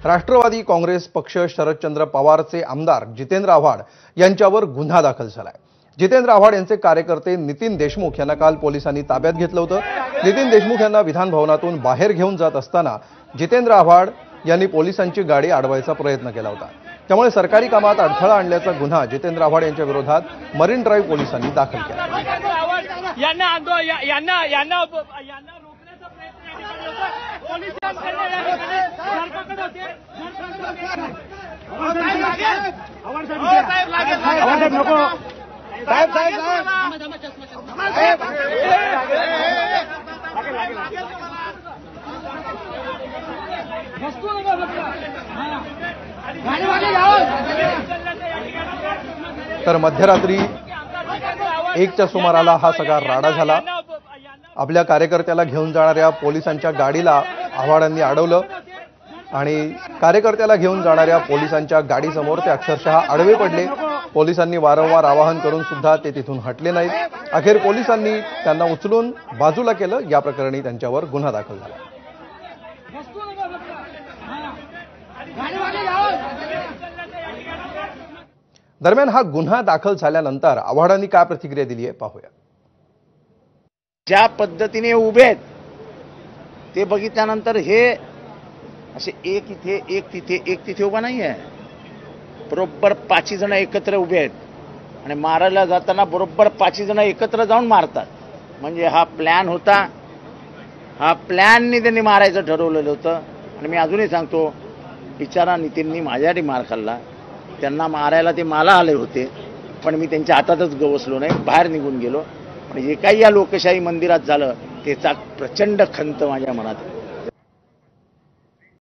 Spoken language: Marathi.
राष्ट्रवादी काँग्रेस पक्ष शरदचंद्र पवारचे आमदार जितेंद्र आव्हाड यांच्यावर गुन्हा दाखल झालाय। जितेंद्र आव्हाड यांचे कार्यकर्ते नितीन देशमुख यांना काल पोलिसांनी ताब्यात घेतलं होतं। नितीन देशमुख यांना विधान भवनातून बाहेर घेऊन जात असताना जितेंद्र आव्हाड यांनी पोलिसांची गाडी अडवायचा प्रयत्न केला होता। त्यामुळे सरकारी कामात अडथळा आणल्याचा गुन्हा जितेंद्र आव्हाड यांच्या विरोधात मरीन ड्राईव्ह पोलिसांनी दाखल केला। तर मध्यरात्री 1च्या सुमाराला हा सगळा राडा झाला। आपल्या कार्यकर्त्याला घेऊन जाणाऱ्या पोलिसांच्या गाडीला आव्हाडांनी अडवलं आणि कार्यकर्त्याला घेऊन जाणाऱ्या पोलिसांच्या गाडीसमोर ते अक्षरशः आडवे पडले। पोलिसांनी वारंवार आवाहन करून सुद्धा ते तिथून हटले नाहीत। अखेर पोलिसांनी त्यांना उचलून बाजूला केलं। या प्रकरणी त्यांच्यावर गुन्हा दाखल झाला। दरम्यान हा गुन्हा दाखल झाल्यानंतर आव्हाडांनी काय प्रतिक्रिया दिली आहे पाहूया। ज्या पद्धतीने उभे आहेत ते बघितल्यानंतर हे असे एक इथे एक तिथे एक तिथे उभा नाही आहे, बरोबर 5 जण एकत्र उभे आहेत आणि मारायला जाताना बरोबर 5 जण एकत्र जाऊन मारतात। म्हणजे हा प्लॅन होता, हा प्लॅननी त्यांनी मारायचं ठरवलेलं होतं। आणि मी अजूनही सांगतो, बिचारा नितीननी माझ्यासाठी मार खाल्ला, त्यांना मारायला ते मला आले होते, पण मी त्यांच्या हातातच गवसलो नाही, बाहेर निघून गेलो। पण जे काही या लोकशाही मंदिरात झालं त्याचा प्रचंड खंत माझ्या मनात आहे।